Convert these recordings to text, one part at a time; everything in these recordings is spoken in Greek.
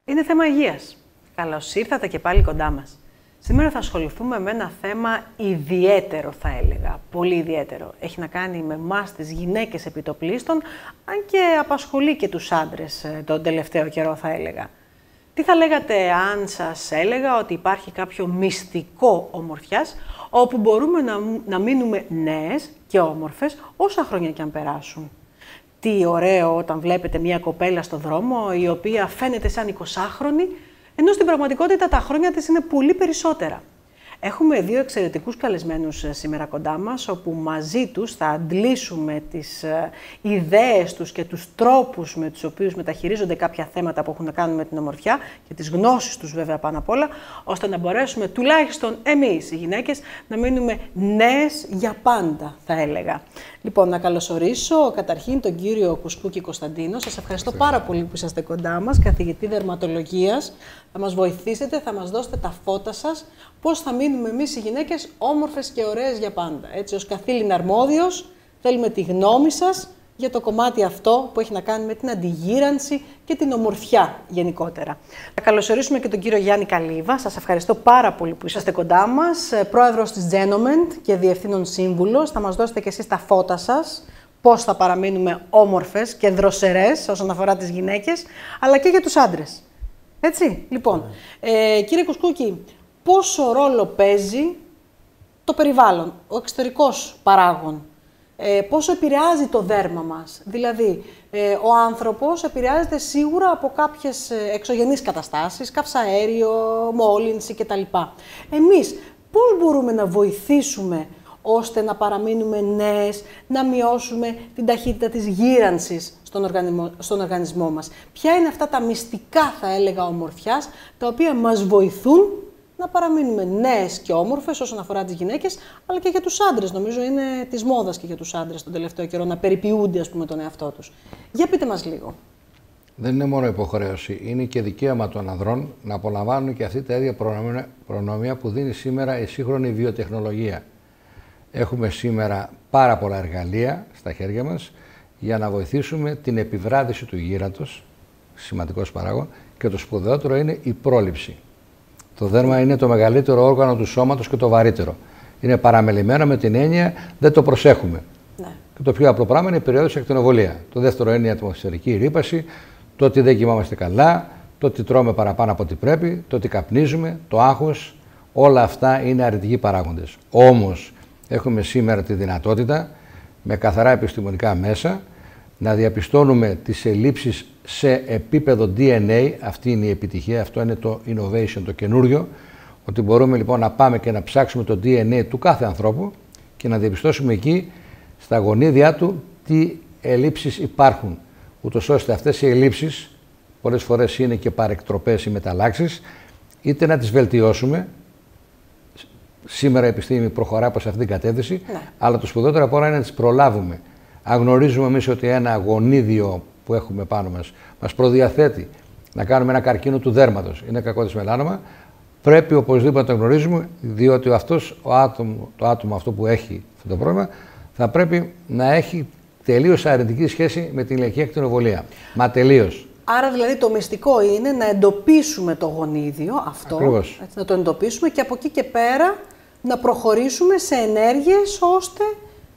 Είναι θέμα υγείας. Καλώς ήρθατε και πάλι κοντά μας. Σήμερα θα ασχοληθούμε με ένα θέμα ιδιαίτερο, θα έλεγα. Πολύ ιδιαίτερο. Έχει να κάνει με εμάς τις γυναίκες επιτοπλίστων, αν και απασχολεί και τους άντρες τον τελευταίο καιρό, θα έλεγα. Τι θα λέγατε αν σας έλεγα ότι υπάρχει κάποιο μυστικό ομορφιάς, όπου μπορούμε να μείνουμε νέες και όμορφες όσα χρόνια και αν περάσουν? Τι ωραίο όταν βλέπετε μια κοπέλα στο δρόμο, η οποία φαίνεται σαν 20χρονη, ενώ στην πραγματικότητα τα χρόνια της είναι πολύ περισσότερα. Έχουμε δύο εξαιρετικούς καλεσμένους σήμερα κοντά μας, όπου μαζί τους θα αντλήσουμε τις ιδέες τους και τους τρόπους με τους οποίους μεταχειρίζονται κάποια θέματα που έχουν να κάνουν με την ομορφιά και τις γνώσεις τους βέβαια πάνω απ' όλα, ώστε να μπορέσουμε τουλάχιστον εμείς οι γυναίκες να μείνουμε νέες για πάντα, θα έλεγα. Λοιπόν, να καλωσορίσω καταρχήν τον κύριο Κουσκούκη Κωνσταντίνο. Σας ευχαριστώ πάρα πολύ που είσαστε κοντά μας, καθηγητή δερματολογίας. Θα μας βοηθήσετε, θα μας δώσετε τα φώτα σας, πώς θα μείνουμε εμείς οι γυναίκες όμορφες και ωραίες για πάντα. Έτσι, ως καθήλυνα αρμόδιος, θέλουμε τη γνώμη σας για το κομμάτι αυτό που έχει να κάνει με την αντιγύρανση και την ομορφιά γενικότερα. Θα καλωσορίσουμε και τον κύριο Γιάννη Καλύβα. Σας ευχαριστώ πάρα πολύ που είσαστε κοντά μας, πρόεδρος της Genomend και διευθύνων σύμβουλος. Θα μας δώσετε και εσείς τα φώτα σας, πώς θα παραμείνουμε όμορφες και δροσερές όσον αφορά τις γυναίκες, αλλά και για τους άντρες. Έτσι, λοιπόν, κύριε Κουσκούκη, πόσο ρόλο παίζει το περιβάλλον, ο εξωτερικός παράγων, πόσο επηρεάζει το δέρμα μας? Δηλαδή, ο άνθρωπος επηρεάζεται σίγουρα από κάποιες εξωγενείς καταστάσεις, καυσαέριο, μόλυνση κτλ. Εμείς πώς μπορούμε να βοηθήσουμε ώστε να παραμείνουμε νέες, να μειώσουμε την ταχύτητα της γύρανσης στον οργανισμό μας? Ποια είναι αυτά τα μυστικά, θα έλεγα, ομορφιάς, τα οποία μας βοηθούν να παραμείνουμε νέες και όμορφες όσον αφορά τις γυναίκες, αλλά και για τους άντρες? Νομίζω είναι της μόδας και για τους άντρες τον τελευταίο καιρό να περιποιούνται, ας πούμε, τον εαυτό τους. Για πείτε μας λίγο. Δεν είναι μόνο υποχρέωση, είναι και δικαίωμα των ανδρών να απολαμβάνουν και αυτή τα ίδια προνόμια που δίνει σήμερα η σύγχρονη βιοτεχνολογία. Έχουμε σήμερα πάρα πολλά εργαλεία στα χέρια μας για να βοηθήσουμε την επιβράδυση του γύραντος, σημαντικός παράγον, και το σπουδαιότερο είναι η πρόληψη. Το δέρμα είναι το μεγαλύτερο όργανο του σώματος και το βαρύτερο. Είναι παραμελημένο με την έννοια δεν το προσέχουμε. Ναι. Και το πιο απλό πράγμα είναι η περιόδους ακτινοβολία. Το δεύτερο είναι η ατμοσφαιρική ρύπαση, το ότι δεν κοιμάμαστε καλά, το ότι τρώμε παραπάνω από ό,τι πρέπει, το ότι καπνίζουμε, το άγχος. Όλα αυτά είναι αρνητικοί παράγοντες. Όμως έχουμε σήμερα τη δυνατότητα με καθαρά επιστημονικά μέσα να διαπιστώνουμε τις ελλείψεις σε επίπεδο DNA. Αυτή είναι η επιτυχία, αυτό είναι το innovation, το καινούριο, ότι μπορούμε λοιπόν να πάμε και να ψάξουμε το DNA του κάθε ανθρώπου και να διαπιστώσουμε εκεί στα γονίδια του τι ελλείψεις υπάρχουν, ούτως ώστε αυτές οι ελλείψεις πολλές φορές είναι και παρεκτροπές ή μεταλλάξεις, είτε να τις βελτιώσουμε. Σήμερα η επιστήμη προχωρά προς αυτήν την κατεύθυνση, αλλά το σπουδαιότερο από όλα είναι να τις προλάβουμε. Αν γνωρίζουμε εμείς ότι ένα γονίδιο που έχουμε πάνω μας προδιαθέτει να κάνουμε ένα καρκίνο του δέρματος, είναι κακό της μελάνομα, πρέπει οπωσδήποτε να το γνωρίζουμε, διότι το άτομο αυτό που έχει αυτό το πρόβλημα θα πρέπει να έχει τελείως αρνητική σχέση με την ηλιακή ακτινοβολία. Μα τελείως. Άρα δηλαδή το μυστικό είναι να εντοπίσουμε το γονίδιο αυτό, έτσι, να το εντοπίσουμε και από εκεί και πέρα να προχωρήσουμε σε ενέργειες ώστε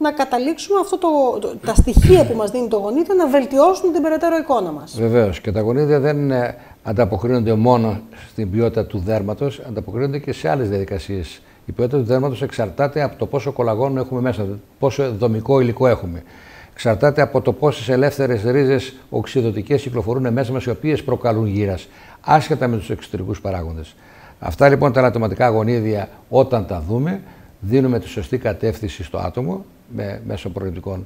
να καταλήξουμε τα στοιχεία που μας δίνει το γονίδιο να βελτιώσουν την περαιτέρω εικόνα μας. Βεβαίως. Και τα γονίδια δεν ανταποκρίνονται μόνο στην ποιότητα του δέρματος, ανταποκρίνονται και σε άλλες διαδικασίες. Η ποιότητα του δέρματος εξαρτάται από το πόσο κολαγόνο έχουμε μέσα, πόσο δομικό υλικό έχουμε. Εξαρτάται από το πόσες ελεύθερες ρίζες οξυδοτικές κυκλοφορούν μέσα μας, οι οποίες προκαλούν γύρας, άσχετα με τους εξωτερικούς παράγοντες. Αυτά λοιπόν τα ανατοματικά γονίδια, όταν τα δούμε, δίνουμε τη σωστή κατεύθυνση στο άτομο μέσω προληπτικών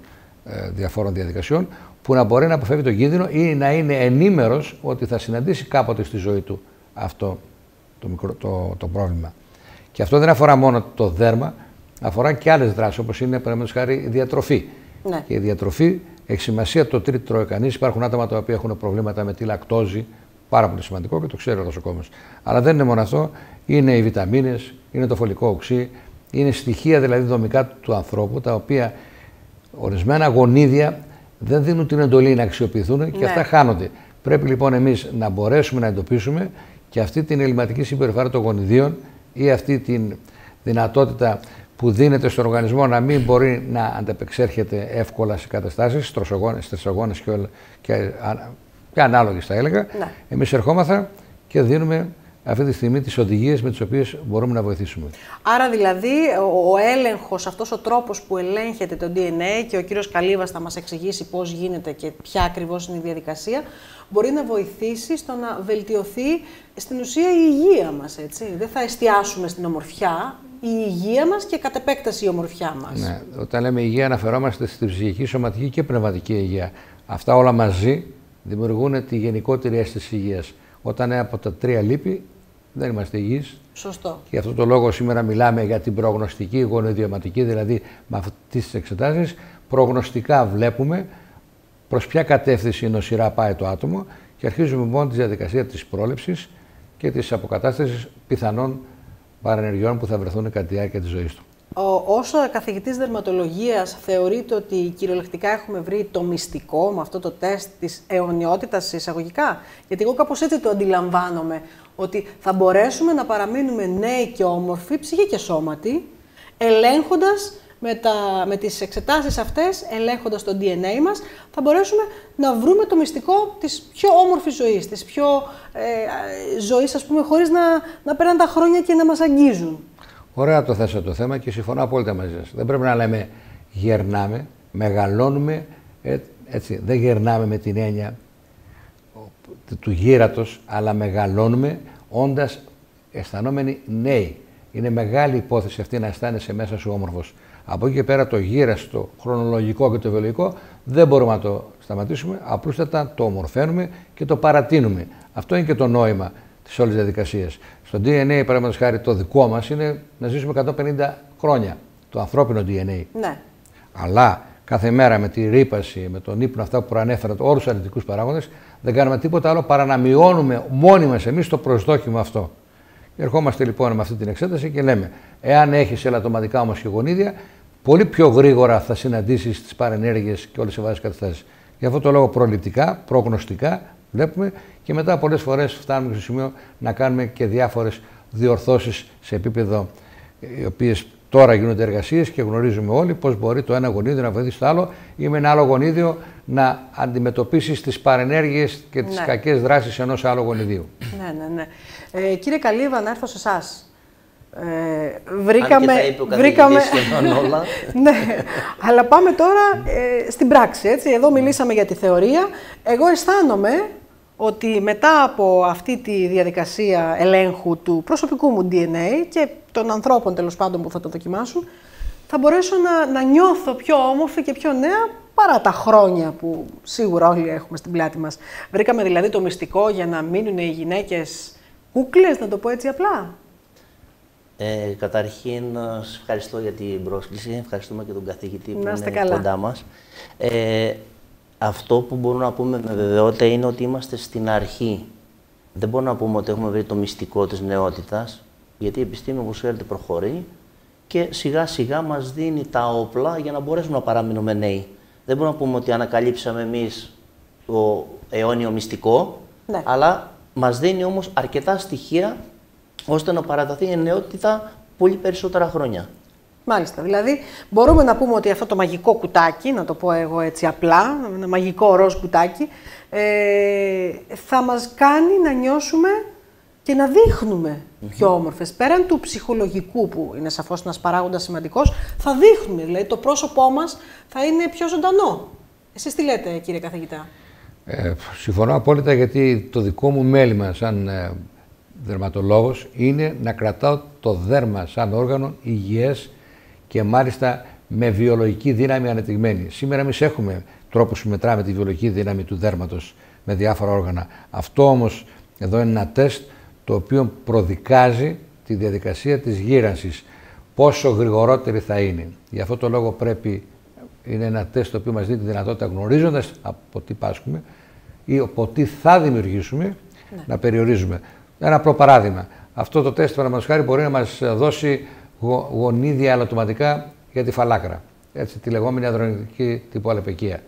διαφόρων διαδικασιών, που να μπορεί να αποφεύγει τον κίνδυνο ή να είναι ενήμερος ότι θα συναντήσει κάποτε στη ζωή του αυτό το πρόβλημα. Και αυτό δεν αφορά μόνο το δέρμα, αφορά και άλλες δράσεις, όπως είναι παραδείγματος χάρη η διατροφή. Ναι. Και η διατροφή έχει σημασία το τι τρώει κανείς. Υπάρχουν άτομα τα οποία έχουν προβλήματα με τη λακτόζη, πάρα πολύ σημαντικό και το ξέρει ο νοσοκόμος. Αλλά δεν είναι μόνο αυτό, είναι οι βιταμίνες, είναι το φωλικό οξύ, είναι στοιχεία δηλαδή δομικά του ανθρώπου, τα οποία ορισμένα γονίδια δεν δίνουν την εντολή να αξιοποιηθούν και αυτά χάνονται. Πρέπει λοιπόν εμείς να μπορέσουμε να εντοπίσουμε και αυτή την ελληματική συμπεριφορά των γονιδίων ή αυτή την δυνατότητα που δίνεται στον οργανισμό να μην μπορεί να ανταπεξέρχεται εύκολα σε καταστάσεις, στρεσογόνες και ανάλογες θα έλεγα. Ναι. Εμείς ερχόμαθα και δίνουμε αυτή τη στιγμή τις οδηγίες με τις οποίες μπορούμε να βοηθήσουμε. Άρα δηλαδή ο έλεγχος, αυτός ο τρόπος που ελέγχεται το DNA, και ο κύριος Καλύβας θα μας εξηγήσει πώς γίνεται και ποια ακριβώς είναι η διαδικασία, μπορεί να βοηθήσει στο να βελτιωθεί στην ουσία η υγεία μας, έτσι. Δεν θα εστιάσουμε στην ομορφιά, η υγεία μας και κατ' επέκταση η ομορφιά μας. Ναι, όταν λέμε υγεία αναφερόμαστε στη ψυχική, σωματική και πνευματική υγεία. Αυτά όλα μαζί δημιουργούν τη γενικότερη αίσθηση υγείας. Όταν από τα τρία λείπει, δεν είμαστε υγιείς. Σωστό. Και γι' αυτό το λόγο σήμερα μιλάμε για την προγνωστική γονιδιωματική, δηλαδή με αυτές τις εξετάσεις προγνωστικά βλέπουμε προς ποια κατεύθυνση νοσηρά πάει το άτομο και αρχίζουμε μόνο τη διαδικασία της πρόληψης και της αποκατάστασης πιθανών παρενεργειών που θα βρεθούν κατά τη διάρκεια της ζωής του. Όσο καθηγητής δερματολογίας θεωρείτε ότι κυριολεκτικά έχουμε βρει το μυστικό με αυτό το τεστ της αιωνιότητας εισαγωγικά? Γιατί εγώ κάπως έτσι το αντιλαμβάνομαι, ότι θα μπορέσουμε να παραμείνουμε νέοι και όμορφοι, ψυχή και σώματι, ελέγχοντας με τις εξετάσεις αυτές, ελέγχοντας το DNA μας, θα μπορέσουμε να βρούμε το μυστικό της πιο όμορφης ζωής, της πιο ζωής, ας πούμε, χωρίς να περνάνε τα χρόνια και να μας αγγίζουν. Ωραία το θέσατε το θέμα και συμφωνώ απόλυτα μαζί σας. Δεν πρέπει να λέμε γερνάμε, μεγαλώνουμε, έτσι. Δεν γερνάμε με την έννοια του γύρατος, αλλά μεγαλώνουμε όντας αισθανόμενοι νέοι. Είναι μεγάλη υπόθεση αυτή να αισθάνεσαι μέσα σου όμορφος. Από εκεί και πέρα το γύρας, το χρονολογικό και το βιολογικό δεν μπορούμε να το σταματήσουμε, απλούστατα το ομορφαίνουμε και το παρατείνουμε. Αυτό είναι και το νόημα της όλης διαδικασίας. Στο DNA, παραδείγματος χάρη, το δικό μας είναι να ζήσουμε 150 χρόνια, το ανθρώπινο DNA. Ναι. Αλλά κάθε μέρα με τη ρύπαση, με τον ύπνο, αυτά που προανέφερα, όλους τους αρνητικούς παράγοντες, δεν κάνουμε τίποτα άλλο παρά να μειώνουμε μόνοι μας εμείς το προσδόκιμο αυτό. Ερχόμαστε λοιπόν με αυτή την εξέταση και λέμε, εάν έχεις ελαττωματικά όμως και γονίδια, πολύ πιο γρήγορα θα συναντήσεις τις παρενέργειες και όλες τις ευαίσθητες καταστάσεις. Γι' αυτό το λόγο προληπτικά, προγνωστικά βλέπουμε και μετά πολλές φορές φτάνουμε στο σημείο να κάνουμε και διάφορες διορθώσεις σε επίπεδο, οι οποίες τώρα γίνονται εργασίες και γνωρίζουμε όλοι πώς μπορεί το ένα γονίδιο να βοηθήσει το άλλο ή με ένα άλλο γονίδιο να αντιμετωπίσει τις παρενέργειες και τις κακές δράσεις ενός άλλου γονιδίου. Ναι. Κύριε Καλύβα, να έρθω σε εσάς. Βρήκαμε σχεδόν όλα. Ναι, αλλά πάμε τώρα στην πράξη, έτσι. Εδώ μιλήσαμε για τη θεωρία. Εγώ αισθάνομαι ότι μετά από αυτή τη διαδικασία ελέγχου του προσωπικού μου DNA και των ανθρώπων τέλος πάντων που θα το δοκιμάσουν, θα μπορέσω να νιώθω πιο όμορφη και πιο νέα παρά τα χρόνια που σίγουρα όλοι έχουμε στην πλάτη μας. Βρήκαμε δηλαδή το μυστικό για να μείνουν οι γυναίκες κούκλες, να το πω έτσι απλά. Καταρχήν, σας ευχαριστώ για την πρόσκληση. Ευχαριστούμε και τον καθηγητή που είναι καλά κοντά μας. Αυτό που μπορούμε να πούμε με βεβαιότητα είναι ότι είμαστε στην αρχή. Δεν μπορούμε να πούμε ότι έχουμε βρει το μυστικό της νεότητας, γιατί η επιστήμη, όπως ξέρετε, προχωρεί και σιγά σιγά μας δίνει τα όπλα για να μπορέσουμε να παραμείνουμε νέοι. Δεν μπορούμε να πούμε ότι ανακαλύψαμε εμείς το αιώνιο μυστικό, αλλά μας δίνει όμως αρκετά στοιχεία ώστε να παραταθεί η νεότητα πολύ περισσότερα χρόνια. Μάλιστα. Δηλαδή, μπορούμε να πούμε ότι αυτό το μαγικό κουτάκι, να το πω εγώ έτσι απλά, ένα μαγικό ροζ κουτάκι, θα μας κάνει να νιώσουμε και να δείχνουμε πιο όμορφες. Πέραν του ψυχολογικού, που είναι σαφώς ένας παράγοντας σημαντικός, θα δείχνουμε. Δηλαδή, το πρόσωπό μας θα είναι πιο ζωντανό. Εσείς τι λέτε, κύριε καθηγητά? Συμφωνώ απόλυτα, γιατί το δικό μου μέλημα σαν δερματολόγος είναι να κρατάω το δέρμα σαν όργανο υγιές και μάλιστα με βιολογική δύναμη ανεπτυγμένη. Σήμερα εμείς έχουμε τρόπους που μετράμε τη βιολογική δύναμη του δέρματος με διάφορα όργανα. Αυτό όμως εδώ είναι ένα τεστ το οποίο προδικάζει τη διαδικασία της γύρανσης. Πόσο γρηγορότερη θα είναι. Γι' αυτό το λόγο είναι ένα τεστ το οποίο μας δίνει τη δυνατότητα, γνωρίζοντας από τι πάσχουμε ή από τι θα δημιουργήσουμε, να περιορίζουμε. Ένα απλό παράδειγμα. Αυτό το τεστ, παραδείγματος χάρη, μπορεί να μας δώσει γονίδια αλλατωματικά για τη φαλάκρα. Έτσι, τη λεγόμενη αδρενική τύπου αλεπαικία.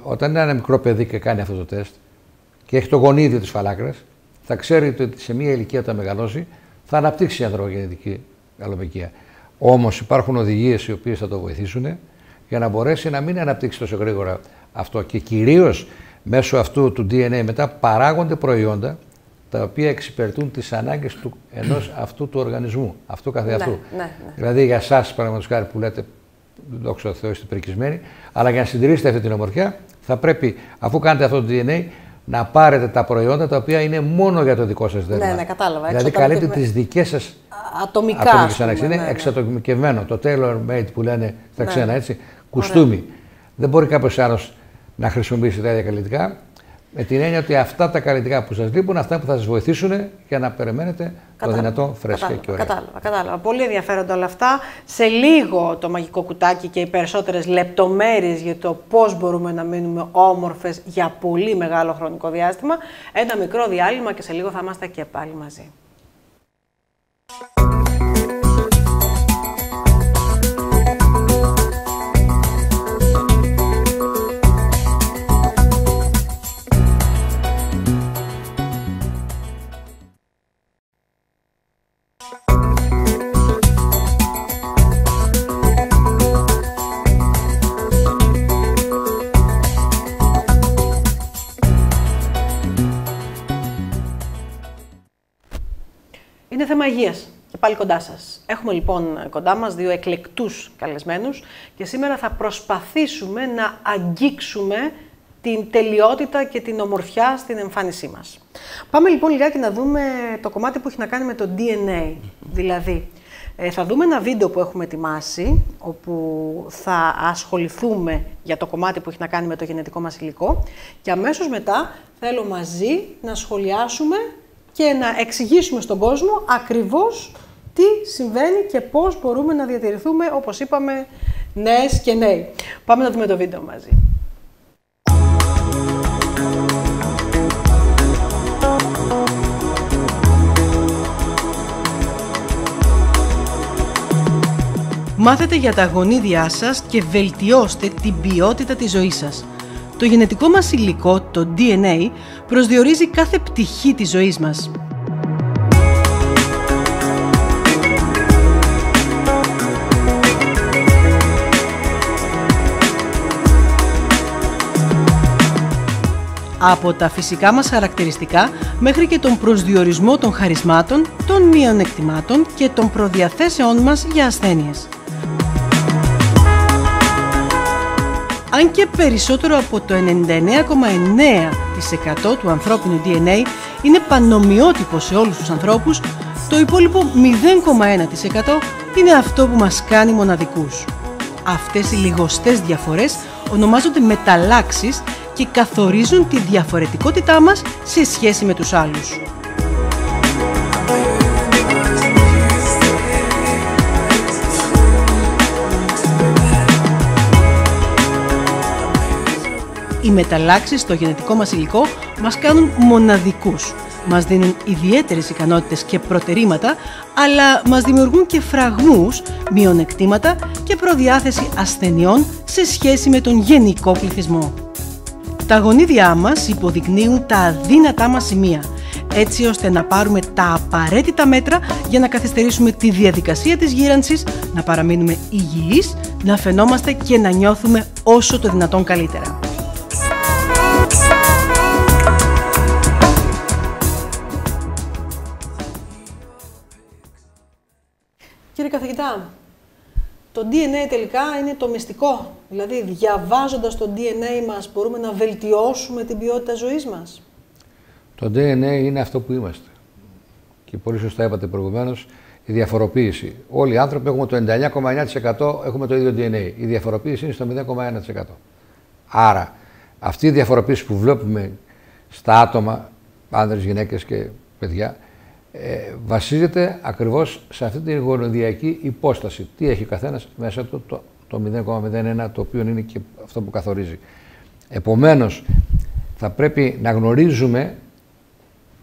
Όταν είναι ένα μικρό παιδί και κάνει αυτό το τεστ και έχει το γονίδιο της φαλάκρας, θα ξέρει ότι σε μια ηλικία όταν μεγαλώσει θα αναπτύξει η ανδρογεννητική γαλοπικία. Όμως υπάρχουν οδηγίες οι οποίες θα το βοηθήσουν για να μπορέσει να μην αναπτύξει τόσο γρήγορα αυτό. Και κυρίως μέσω αυτού του DNA μετά παράγονται προϊόντα τα οποία εξυπηρετούν τις ανάγκες ενός αυτού του οργανισμού, αυτού καθεαυτού. Ναι. Δηλαδή για εσάς, παραδείγματος χάρη, που λέτε, δόξα τω Θεώ, είστε περικισμένοι, αλλά για να συντηρήσετε αυτή την ομορφιά, θα πρέπει, αφού κάνετε αυτό το DNA, να πάρετε τα προϊόντα τα οποία είναι μόνο για το δικό σας δέρμα. Ναι, κατάλαβα. Δηλαδή καλείτε τις δικές σας ατομικά ανάγκες. Είναι εξατομικευμένο, το tailor-made που λένε στα ξένα, έτσι, κουστούμι. Δεν μπορεί κάποιος άλλος να χρησιμοποιήσει τα ίδια καλλιτικά, με την έννοια ότι αυτά τα καλλιτικά που σας λείπουν, αυτά που θα σας βοηθήσουν για να περιμένετε το δυνατό φρέσκο και ωραίο. Κατάλαβα. Πολύ ενδιαφέροντα όλα αυτά. Σε λίγο το μαγικό κουτάκι και οι περισσότερες λεπτομέρειες για το πώς μπορούμε να μείνουμε όμορφες για πολύ μεγάλο χρονικό διάστημα. Ένα μικρό διάλειμμα και σε λίγο θα είμαστε και πάλι μαζί. Είναι θέμα υγείας και πάλι κοντά σας. Έχουμε λοιπόν κοντά μας δύο εκλεκτούς καλεσμένους και σήμερα θα προσπαθήσουμε να αγγίξουμε την τελειότητα και την ομορφιά στην εμφάνισή μας. Πάμε λοιπόν λιγάκι να δούμε το κομμάτι που έχει να κάνει με το DNA. Δηλαδή, θα δούμε ένα βίντεο που έχουμε ετοιμάσει, όπου θα ασχοληθούμε για το κομμάτι που έχει να κάνει με το γενετικό μας υλικό και αμέσως μετά θέλω μαζί να σχολιάσουμε και να εξηγήσουμε στον κόσμο ακριβώς τι συμβαίνει και πώς μπορούμε να διατηρηθούμε, όπως είπαμε, νέες και νέοι. Πάμε να δούμε το βίντεο μαζί. Μάθετε για τα γονίδια σας και βελτιώστε την ποιότητα της ζωής σας. Το γενετικό μας υλικό, το DNA, προσδιορίζει κάθε πτυχή της ζωής μας. Από τα φυσικά μας χαρακτηριστικά μέχρι και τον προσδιορισμό των χαρισμάτων, των μειονεκτημάτων και των προδιαθέσεών μας για ασθένειες. Αν και περισσότερο από το 99,9% του ανθρώπινου DNA είναι πανομοιότυπο σε όλους τους ανθρώπους, το υπόλοιπο 0,1% είναι αυτό που μας κάνει μοναδικούς. Αυτές οι λιγοστές διαφορές ονομάζονται μεταλλάξεις και καθορίζουν τη διαφορετικότητά μας σε σχέση με τους άλλους. Οι μεταλλάξεις στο γενετικό μας υλικό μας κάνουν μοναδικούς. Μας δίνουν ιδιαίτερες ικανότητες και προτερήματα, αλλά μας δημιουργούν και φραγμούς, μειονεκτήματα και προδιάθεση ασθενειών σε σχέση με τον γενικό πληθυσμό. Τα γονίδια μας υποδεικνύουν τα αδύνατά μας σημεία, έτσι ώστε να πάρουμε τα απαραίτητα μέτρα για να καθυστερήσουμε τη διαδικασία της γύρανσης, να παραμείνουμε υγιείς, να φαινόμαστε και να νιώθουμε όσο το δυνατόν καλύτερα. Κύριε καθηγητά, το DNA τελικά είναι το μυστικό. Δηλαδή, διαβάζοντας το DNA μας, μπορούμε να βελτιώσουμε την ποιότητα ζωής μας. Το DNA είναι αυτό που είμαστε. Και πολύ σωστά είπατε προηγουμένως, η διαφοροποίηση. Όλοι οι άνθρωποι έχουμε το 99,9% έχουμε το ίδιο DNA. Η διαφοροποίηση είναι στο 0,1%. Άρα, αυτή η διαφοροποίηση που βλέπουμε στα άτομα, άνδρες, γυναίκες και παιδιά, βασίζεται ακριβώς σε αυτή την γονιδιακή υπόσταση. Τι έχει ο καθένας μέσα του, το 0,01, το οποίο είναι και αυτό που καθορίζει. Επομένως, θα πρέπει να γνωρίζουμε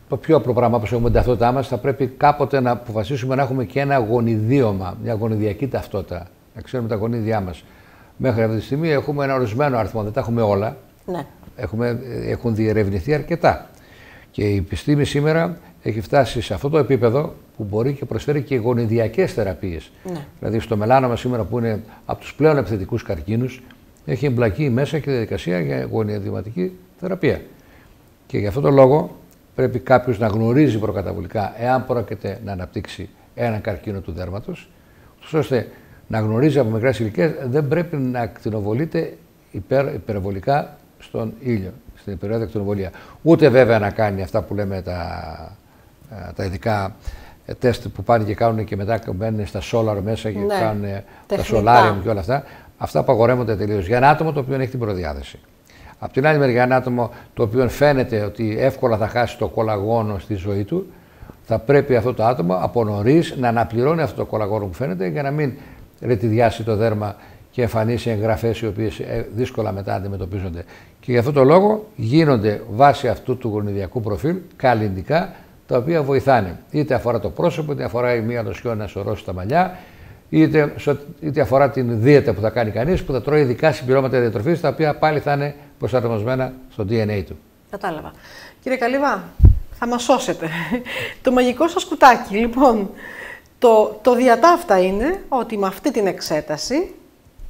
το πιο απλό πράγμα, όπως έχουμε την ταυτότητά μας, θα πρέπει κάποτε να αποφασίσουμε να έχουμε και ένα γονιδίωμα, μια γονιδιακή ταυτότητα, να ξέρουμε τα γονίδια μας. Μέχρι αυτή τη στιγμή έχουμε ένα ορισμένο αριθμό, δεν τα έχουμε όλα. Ναι. Έχουν διερευνηθεί αρκετά. Και η επιστήμη σήμερα έχει φτάσει σε αυτό το επίπεδο που μπορεί και προσφέρει και γονιδιακές θεραπείες. Ναι. Δηλαδή στο μελάνωμα σήμερα που είναι από τους πλέον επιθετικούς καρκίνους, έχει εμπλακεί μέσα και διαδικασία για γονιοδιματική θεραπεία. Και γι' αυτό το λόγο πρέπει κάποιος να γνωρίζει προκαταβολικά εάν πρόκειται να αναπτύξει έναν καρκίνο του δέρματος, ώστε να γνωρίζει από μικρές ηλικίες, δεν πρέπει να ακτινοβολείται υπερβολικά στον ήλιο, στην υπερβολική ακτινοβολία. Ούτε βέβαια να κάνει αυτά που λέμε τα ειδικά τεστ που πάνε και κάνουν και μετά μπαίνουν στα solar μέσα και κάνουν τα solarium και όλα αυτά. Αυτά απαγορεύονται τελείως για ένα άτομο το οποίο έχει την προδιάθεση. Απ' την άλλη μεριά, ένα άτομο το οποίο φαίνεται ότι εύκολα θα χάσει το κολαγόνο στη ζωή του, θα πρέπει αυτό το άτομο από νωρίς να αναπληρώνει αυτό το κολαγόνο που φαίνεται για να μην ρετιδιάσει το δέρμα και εμφανίσει εγγραφές οι οποίες δύσκολα μετά αντιμετωπίζονται. Και γι' αυτό το λόγο γίνονται βάσει αυτού του γονιδιακού προφίλ καλλυντικά τα οποία βοηθάνε. Είτε αφορά το πρόσωπο, είτε αφορά η μία νοσιό να σωρώσει τα μαλλιά, είτε αφορά την δίαιτα που θα κάνει κανείς, που θα τρώει ειδικά συμπληρώματα διατροφής, τα οποία πάλι θα είναι προσαρμοσμένα στο DNA του. Κατάλαβα. Κύριε Καλύβα, θα μας σώσετε. Το μαγικό σας κουτάκι, λοιπόν, το διατάφτα είναι ότι με αυτή την εξέταση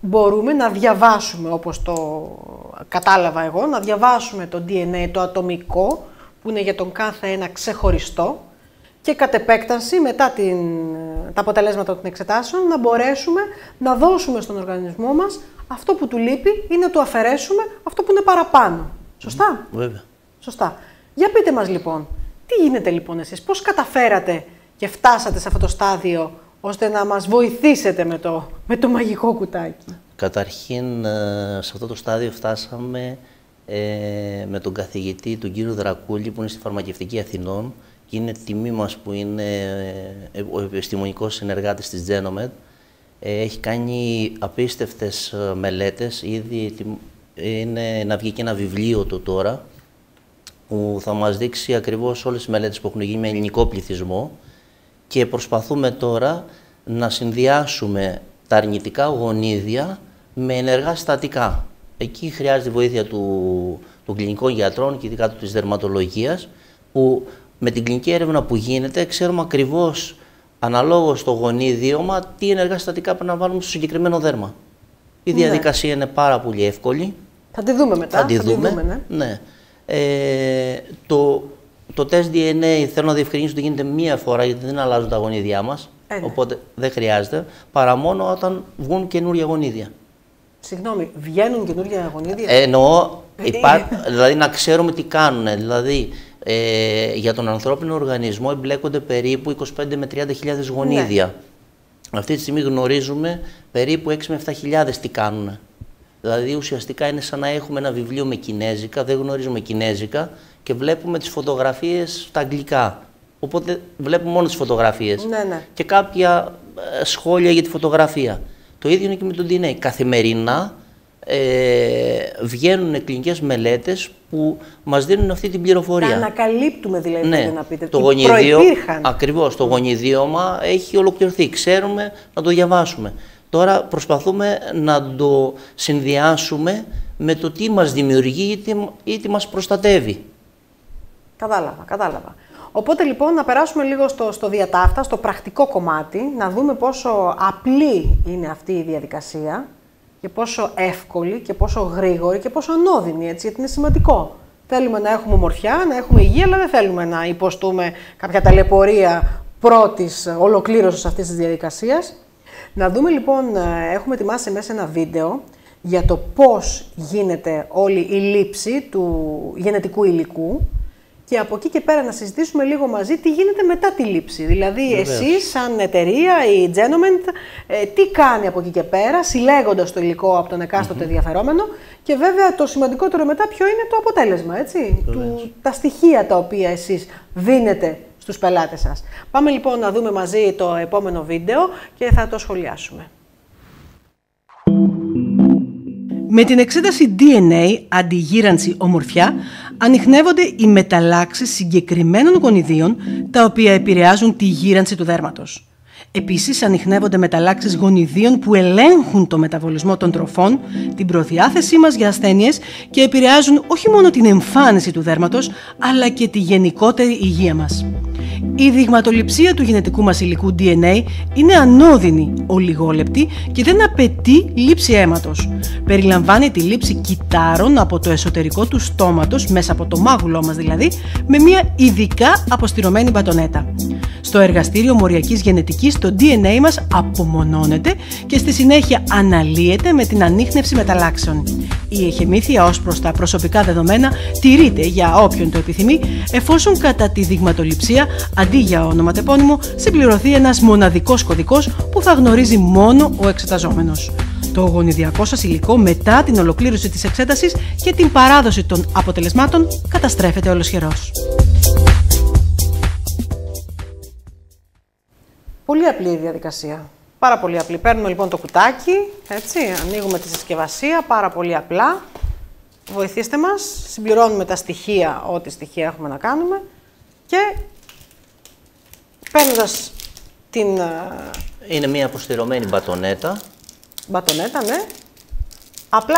μπορούμε να διαβάσουμε, όπως το κατάλαβα εγώ, να διαβάσουμε το DNA, το ατομικό, που είναι για τον κάθε ένα ξεχωριστό, και κατ' επέκταση, μετά τα αποτελέσματα των εξετάσεων, να μπορέσουμε να δώσουμε στον οργανισμό μας αυτό που του λείπει ή να του αφαιρέσουμε αυτό που είναι παραπάνω. Σωστά? Βέβαια. Σωστά. Για πείτε μας λοιπόν, τι γίνεται λοιπόν εσείς, πώς καταφέρατε και φτάσατε σε αυτό το στάδιο ώστε να μας βοηθήσετε με το μαγικό κουτάκι? Καταρχήν, σε αυτό το στάδιο φτάσαμε με τον καθηγητή, τον κύριο Δρακούλη, που είναι στη Φαρμακευτική Αθηνών και είναι τιμή μας που είναι ο επιστημονικός συνεργάτης της Genomed. Έχει κάνει απίστευτες μελέτες, ήδη είναι να βγει και ένα βιβλίο του τώρα, που θα μας δείξει ακριβώς όλες τις μελέτες που έχουν γίνει με ελληνικό πληθυσμό, και προσπαθούμε τώρα να συνδυάσουμε τα αρνητικά γονίδια με ενεργά συστατικά. Εκεί χρειάζεται η βοήθεια των κλινικών γιατρών και ειδικά της δερματολογίας, που με την κλινική έρευνα που γίνεται ξέρουμε ακριβώς αναλόγως στο γονίδιωμα τι ενεργά συστατικά πρέπει να βάλουμε στο συγκεκριμένο δέρμα. Η διαδικασία είναι πάρα πολύ εύκολη. Θα τη δούμε μετά. Θα τη δούμε, ναι. Το τεστ DNA θέλω να διευκρινίσω ότι γίνεται μία φορά, γιατί δεν αλλάζουν τα γονίδια μας, οπότε δεν χρειάζεται, παρά μόνο όταν βγουν καινούργια γονίδια. Συγγνώμη, βγαίνουν καινούργια γονίδια? Εννοώ, δηλαδή να ξέρουμε τι κάνουν. Δηλαδή, για τον ανθρώπινο οργανισμό εμπλέκονται περίπου 25 με 30.000 γονίδια. Ναι. Αυτή τη στιγμή γνωρίζουμε περίπου 6 με 7.000 τι κάνουν. Δηλαδή, ουσιαστικά είναι σαν να έχουμε ένα βιβλίο με κινέζικα, δεν γνωρίζουμε κινέζικα και βλέπουμε τις φωτογραφίες στα αγγλικά. Οπότε βλέπουμε μόνο τις φωτογραφίες και κάποια σχόλια για τη φωτογραφία. Το ίδιο είναι και με το DNA. Καθημερινά βγαίνουν κλινικές μελέτες που μας δίνουν αυτή την πληροφορία. Τα ανακαλύπτουμε δηλαδή, να πείτε, το ακριβώς, το γονιδίωμα έχει ολοκληρωθεί, ξέρουμε να το διαβάσουμε. Τώρα προσπαθούμε να το συνδυάσουμε με το τι μας δημιουργεί ή τι μας προστατεύει. Κατάλαβα. Οπότε λοιπόν να περάσουμε λίγο στο διατάφτα, στο πρακτικό κομμάτι, να δούμε πόσο απλή είναι αυτή η διαδικασία και πόσο εύκολη και πόσο γρήγορη και πόσο ανώδυνη, έτσι, γιατί είναι σημαντικό. Θέλουμε να έχουμε ομορφιά, να έχουμε υγεία, αλλά δεν θέλουμε να υποστούμε κάποια ταλαιπωρία πρώτης ολοκλήρωσης αυτής της διαδικασίας. Να δούμε λοιπόν, έχουμε ετοιμάσει μέσα ένα βίντεο για το πώς γίνεται όλη η λήψη του γενετικού υλικού και από εκεί και πέρα να συζητήσουμε λίγο μαζί τι γίνεται μετά τη λήψη. Δηλαδή εσείς σαν εταιρεία, η Genomed, τι κάνει από εκεί και πέρα, συλλέγοντας το υλικό από τον εκάστοτε ενδιαφερόμενο και βέβαια το σημαντικότερο μετά ποιο είναι το αποτέλεσμα, έτσι, τα στοιχεία τα οποία εσείς δίνετε στους πελάτες σας. Πάμε λοιπόν να δούμε μαζί το επόμενο βίντεο και θα το σχολιάσουμε. Με την εξέταση DNA αντιγύρανση ομορφιά ανιχνεύονται οι μεταλλάξεις συγκεκριμένων γονιδίων τα οποία επηρεάζουν τη γύρανση του δέρματος. Επίσης, ανιχνεύονται μεταλλάξεις γονιδίων που ελέγχουν το μεταβολισμό των τροφών, την προδιάθεσή μας για ασθένειες και επηρεάζουν όχι μόνο την εμφάνιση του δέρματος, αλλά και τη γενικότερη υγεία μας. Η δειγματοληψία του γενετικού μας υλικού DNA είναι ανώδυνη, ολιγόλεπτη και δεν απαιτεί λήψη αίματος. Περιλαμβάνει τη λήψη κυτάρων από το εσωτερικό του στόματος, μέσα από το μάγουλό μας δηλαδή, με μια ειδικά αποστηρωμένη μπατονέτα. Στο εργαστήριο μοριακής γενετικής το DNA μας απομονώνεται και στη συνέχεια αναλύεται με την ανίχνευση μεταλλάξεων. Η εχεμήθεια ως προς τα προσωπικά δεδομένα τηρείται για όποιον το επιθυμεί, εφόσον κατά τη δειγματοληψία αντί για ονοματεπώνυμο συμπληρωθεί ένας μοναδικός κωδικός που θα γνωρίζει μόνο ο εξεταζόμενος. Το γονιδιακό σας υλικό μετά την ολοκλήρωση της εξέτασης και την παράδοση των αποτελεσμάτων καταστρέφεται ολοσχερός. Πολύ απλή η διαδικασία. Πάρα πολύ απλή. Παίρνουμε λοιπόν το κουτάκι, έτσι, ανοίγουμε τη συσκευασία, πάρα πολύ απλά. Βοηθήστε μας, συμπληρώνουμε τα στοιχεία, ό,τι στοιχεία έχουμε να κάνουμε και παίρνοντας την... Είναι μια αποστηρωμένη μπατονέτα. Μπατονέτα, ναι. Απλά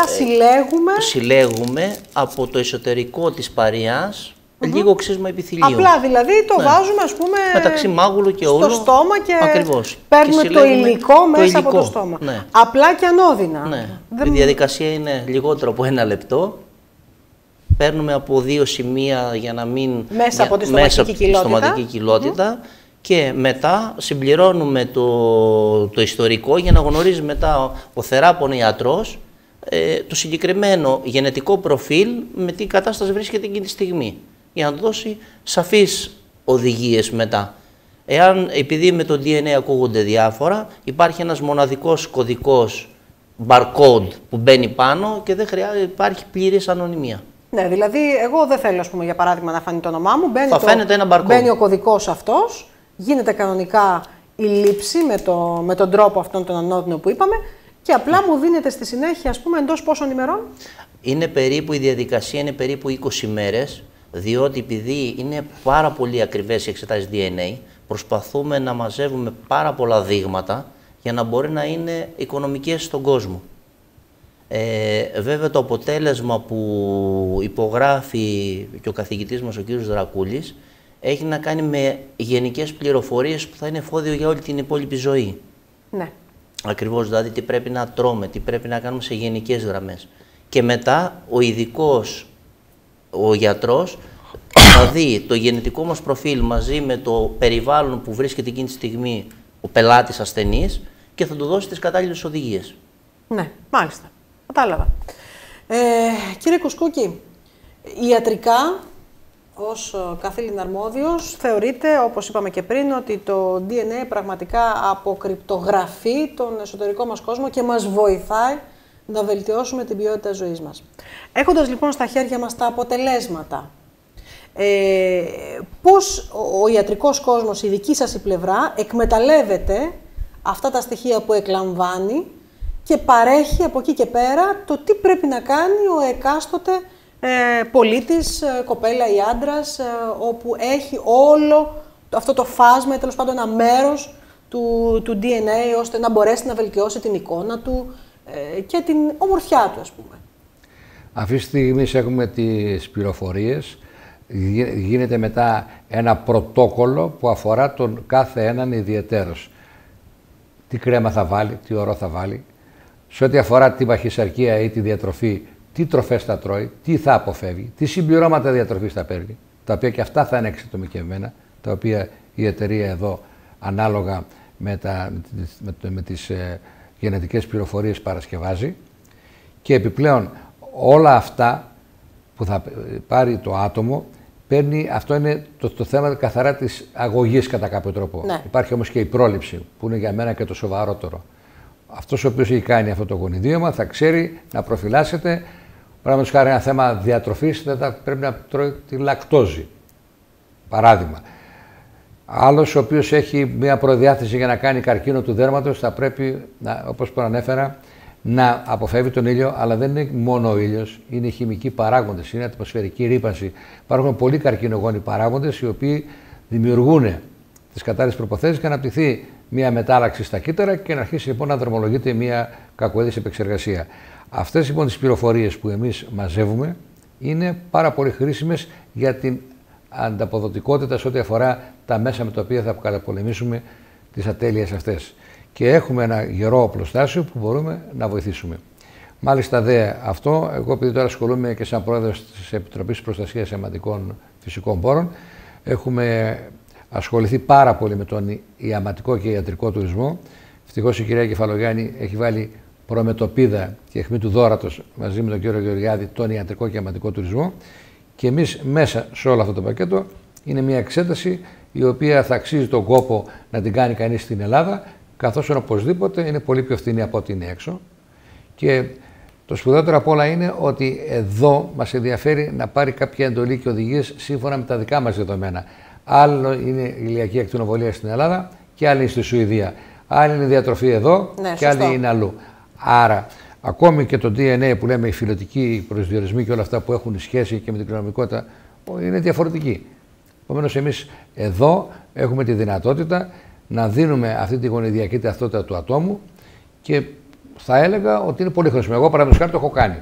συλλέγουμε από το εσωτερικό της παριάς λίγο ξύσμα επιθυλίου. Απλά δηλαδή το βάζουμε, ας πούμε, μεταξύ μάγουλου και όλου, στο στόμα και ακριβώς. Παίρνουμε και το υλικό μέσα από το στόμα. Ναι. Απλά και ανώδυνα. Ναι. Η διαδικασία είναι λιγότερο από 1 λεπτό. Παίρνουμε από 2 σημεία για να μην... Μέσα από τη στοματική κοιλότητα. Και μετά συμπληρώνουμε το ιστορικό για να γνωρίζει μετά ο θεράπων ιατρός το συγκεκριμένο γενετικό προφίλ με τι κατάσταση βρίσκεται εκείνη τη στιγμή. Για να του δώσει σαφείς οδηγίες μετά. Επειδή με το DNA ακούγονται διάφορα, υπάρχει ένας μοναδικός κωδικός barcode που μπαίνει πάνω και δεν χρειάζεται, υπάρχει πλήρης ανωνυμία. Ναι, δηλαδή εγώ δεν θέλω, ας πούμε, για παράδειγμα να φανεί το όνομά μου, φαίνεται ένα barcode. Μπαίνει ο κωδικός αυτός, γίνεται κανονικά η λήψη με τον τρόπο αυτόν τον ανώδυνο που είπαμε και απλά μου δίνεται στη συνέχεια, ας πούμε, εντός πόσων ημερών. Η διαδικασία είναι περίπου 20 μέρες, διότι επειδή είναι πάρα πολύ ακριβές οι εξετάσεις DNA, προσπαθούμε να μαζεύουμε πάρα πολλά δείγματα για να μπορεί να είναι οικονομικές στον κόσμο. Βέβαια το αποτέλεσμα που υπογράφει και ο καθηγητής μας ο κ. Δρακούλης έχει να κάνει με γενικές πληροφορίες που θα είναι εφόδιο για όλη την υπόλοιπη ζωή. Ναι. Ακριβώς, δηλαδή τι πρέπει να τρώμε, τι πρέπει να κάνουμε σε γενικές γραμμές. Και μετά ο ειδικός, ο γιατρός, θα δει το γενετικό μας προφίλ μαζί με το περιβάλλον που βρίσκεται εκείνη τη στιγμή ο πελάτης ασθενής και θα του δώσει τις κατάλληλες οδηγίες. Ναι, μάλιστα. Κατάλαβα. Κύριε Κουσκούκη, ιατρικά, ως καθήλυνα αρμόδιος, θεωρείτε, όπως είπαμε και πριν, ότι το DNA πραγματικά αποκρυπτογραφεί τον εσωτερικό μας κόσμο και μας βοηθάει να βελτιώσουμε την ποιότητα ζωής μας. Έχοντας λοιπόν στα χέρια μας τα αποτελέσματα, πώς ο ιατρικός κόσμος, η δική σας η πλευρά, εκμεταλλεύεται αυτά τα στοιχεία που εκλαμβάνει και παρέχει από εκεί και πέρα το τι πρέπει να κάνει ο εκάστοτε πολίτης, κοπέλα ή άντρας, όπου έχει όλο αυτό το φάσμα, τέλος πάντων ένα μέρος του DNA, ώστε να μπορέσει να βελτιώσει την εικόνα του και την ομορφιά του, ας πούμε. Αυτή τη στιγμή έχουμε τις πληροφορίες. Γίνεται μετά ένα πρωτόκολλο που αφορά τον κάθε έναν ιδιαιτέρως. Τι κρέμα θα βάλει, τι ωρό θα βάλει. Σε ό,τι αφορά τη παχυσαρκία ή τη διατροφή, τι τροφές θα τρώει, τι θα αποφεύγει, τι συμπληρώματα διατροφής θα παίρνει, τα οποία και αυτά θα είναι εξατομικευμένα, τα οποία η εταιρεία εδώ ανάλογα με τις γενετικές πληροφορίες παρασκευάζει και επιπλέον όλα αυτά που θα πάρει το άτομο παίρνει, αυτό είναι το θέμα καθαρά της αγωγής κατά κάποιο τρόπο. Ναι. Υπάρχει όμως και η πρόληψη που είναι για μένα και το σοβαρότερο. Αυτός ο οποίος έχει κάνει αυτό το γονιδίωμα θα ξέρει να προφυλάσσεται. Παραδείγματος χάρη ένα θέμα διατροφής, δεν θα πρέπει να τρώει τη λακτόζη. Παράδειγμα. Άλλος ο οποίος έχει μια προδιάθεση για να κάνει καρκίνο του δέρματος θα πρέπει, όπως προανέφερα, να αποφεύγει τον ήλιο, αλλά δεν είναι μόνο ο ήλιος, είναι οι χημικοί παράγοντες, είναι η ατμοσφαιρική ρύπανση. Υπάρχουν πολλοί καρκινογόνοι παράγοντες οι οποίοι δημιουργούν τις κατάλληλες προποθέσεις και να αναπτυχθεί μια μετάλλαξη στα κύτταρα και να αρχίσει λοιπόν να δρομολογείται μια κακοειδής επεξεργασία. Αυτές λοιπόν τις πληροφορίες που εμείς μαζεύουμε είναι πάρα πολύ χρήσιμες για την ανταποδοτικότητα σε ό,τι αφορά τα μέσα με τα οποία θα καταπολεμήσουμε τις ατέλειες αυτές. Και έχουμε ένα γερό οπλοστάσιο που μπορούμε να βοηθήσουμε. Μάλιστα δε αυτό, εγώ επειδή τώρα ασχολούμαι και σαν πρόεδρος της Επιτροπής Προστασίας Αιματικών Φυσικών Πόρων, έχουμε ασχοληθεί πάρα πολύ με τον ιαματικό και ιατρικό τουρισμό. Ευτυχώς η κυρία Κεφαλογιάννη έχει βάλει προμετωπίδα και αιχμή του δώρατος μαζί με τον κύριο Γεωργιάδη τον ιατρικό και ιαματικό τουρισμό. Και εμείς μέσα σε όλο αυτό το πακέτο είναι μια εξέταση η οποία θα αξίζει τον κόπο να την κάνει κανείς στην Ελλάδα, καθώς οπωσδήποτε είναι πολύ πιο φθηνή από ό,τι είναι έξω. Και το σπουδαιότερο απ' όλα είναι ότι εδώ μας ενδιαφέρει να πάρει κάποια εντολή και οδηγίες σύμφωνα με τα δικά μας δεδομένα. Άλλο είναι η ηλιακή ακτινοβολία στην Ελλάδα και άλλη είναι στη Σουηδία. Άλλη είναι η διατροφή εδώ και άλλη είναι αλλού. Άρα, ακόμη και το DNA που λέμε οι φυλετικοί προσδιορισμοί και όλα αυτά που έχουν σχέση και με την κληρονομικότητα είναι διαφορετικοί. Επομένως, εμείς εδώ έχουμε τη δυνατότητα να δίνουμε αυτή τη γονιδιακή ταυτότητα του ατόμου και θα έλεγα ότι είναι πολύ χρήσιμο. Εγώ παραδείγματος χάρη το έχω κάνει.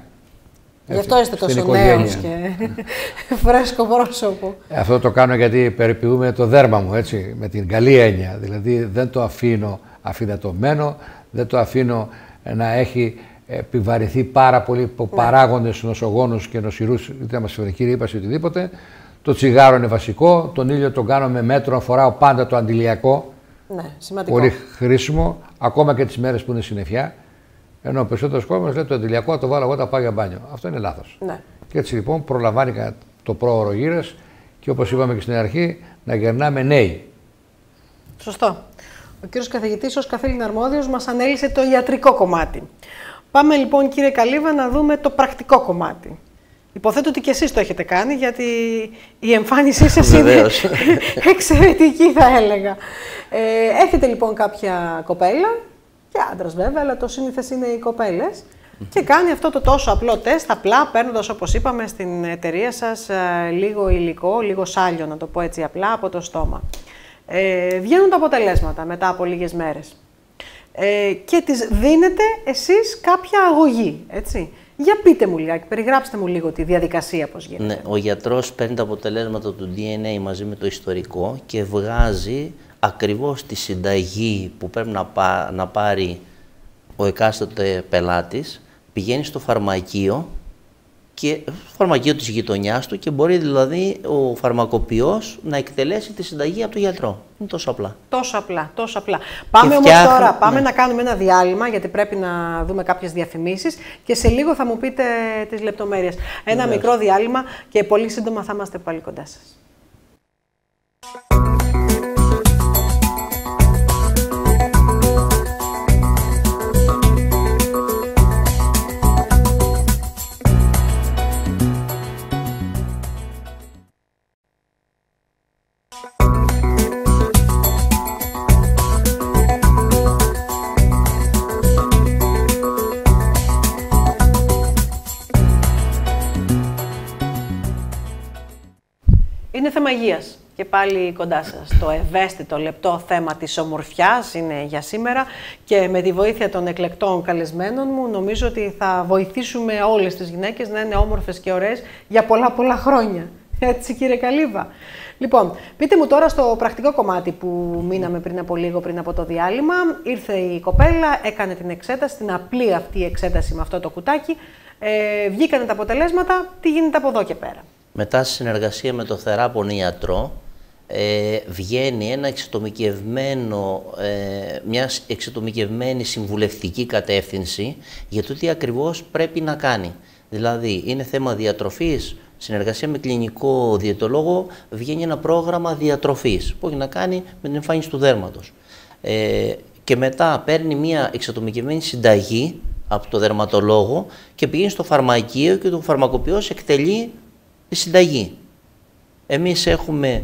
Γι' αυτό είστε τόσο νέος και φρέσκο πρόσωπο. Αυτό το κάνω γιατί περιποιούμε το δέρμα μου, έτσι, με την καλή έννοια. Δηλαδή δεν το αφήνω αφυδατωμένο, δεν το αφήνω να έχει επιβαρυνθεί πάρα πολύ από παράγοντες νοσογόνους και νοσηρούς, είτε αμασφαιρική ρήπαση, οτιδήποτε. Το τσιγάρο είναι βασικό, τον ήλιο τον κάνω με μέτρο, φοράω πάντα το αντιλιακό. Ναι, σημαντικό. Πολύ χρήσιμο, ακόμα και τις μέρες που είναι συννεφιά. Ενώ ο περισσότερος κόσμος λέει το αντιλιακό θα το βάλω εγώ τα πάω για μπάνιο. Αυτό είναι λάθος. Ναι. Και έτσι λοιπόν προλαμβάνει το πρόωρο γύρας και όπως είπαμε και στην αρχή, να γερνάμε νέοι. Σωστό. Ο κύριος καθηγητής ως καθήλυνα αρμόδιος μας ανέλησε το ιατρικό κομμάτι. Πάμε λοιπόν κύριε Καλύβα να δούμε το πρακτικό κομμάτι. Υποθέτω ότι και εσείς το έχετε κάνει, γιατί η εμφάνισή σας είναι εξαιρετική θα έλεγα. Έχετε λοιπόν κάποια κοπέλα, και άντρας βέβαια, αλλά το σύνηθες είναι οι κοπέλες, και κάνει αυτό το τόσο απλό τεστ, απλά παίρνοντας όπως είπαμε στην εταιρεία σας λίγο υλικό, λίγο σάλιο να το πω έτσι απλά, από το στόμα. Βγαίνουν τα αποτελέσματα μετά από λίγες μέρες και τις δίνετε εσείς κάποια αγωγή, έτσι. Για πείτε μου λιγάκι, περιγράψτε μου λίγο τη διαδικασία πώς γίνεται. Ναι, ο γιατρός παίρνει τα αποτελέσματα του DNA μαζί με το ιστορικό και βγάζει ακριβώς τη συνταγή που πρέπει να πάρει ο εκάστοτε πελάτης, πηγαίνει στο φαρμακείο και στο φαρμακείο της γειτονιάς του και μπορεί δηλαδή ο φαρμακοποιός να εκτελέσει τη συνταγή από τον γιατρό. Είναι τόσο απλά. Τόσο απλά, τόσο απλά. Πάμε όμως τώρα, πάμε να κάνουμε ένα διάλειμμα, γιατί πρέπει να δούμε κάποιες διαφημίσεις και σε λίγο θα μου πείτε τις λεπτομέρειες. Ένα μικρό διάλειμμα και πολύ σύντομα θα είμαστε πάλι κοντά σας. Είναι θέμα υγείας και πάλι κοντά σας. Το ευαίσθητο λεπτό θέμα της ομορφιάς είναι για σήμερα και με τη βοήθεια των εκλεκτών καλεσμένων μου νομίζω ότι θα βοηθήσουμε όλες τις γυναίκες να είναι όμορφες και ωραίες για πολλά χρόνια. Έτσι κύριε Καλύβα. Λοιπόν, πείτε μου τώρα στο πρακτικό κομμάτι που μείναμε πριν από λίγο, πριν από το διάλειμμα. Ήρθε η κοπέλα, έκανε την εξέταση, την απλή αυτή εξέταση με αυτό το κουτάκι. Βγήκανε τα αποτελέσματα, τι γίνεται από εδώ και πέρα? Μετά στη συνεργασία με το θεράπον ιατρό, βγαίνει μια εξατομικευμένη συμβουλευτική κατεύθυνση για το τι ακριβώς πρέπει να κάνει. Δηλαδή, είναι θέμα διατροφής, συνεργασία με κλινικό διαιτολόγο, βγαίνει ένα πρόγραμμα διατροφής που έχει να κάνει με την εμφάνιση του δέρματος. Και μετά παίρνει μια εξατομικευμένη συνταγή από το δερματολόγο και πηγαίνει στο φαρμακείο και το φαρμακοποιός εκτελεί τη συνταγή. Εμείς έχουμε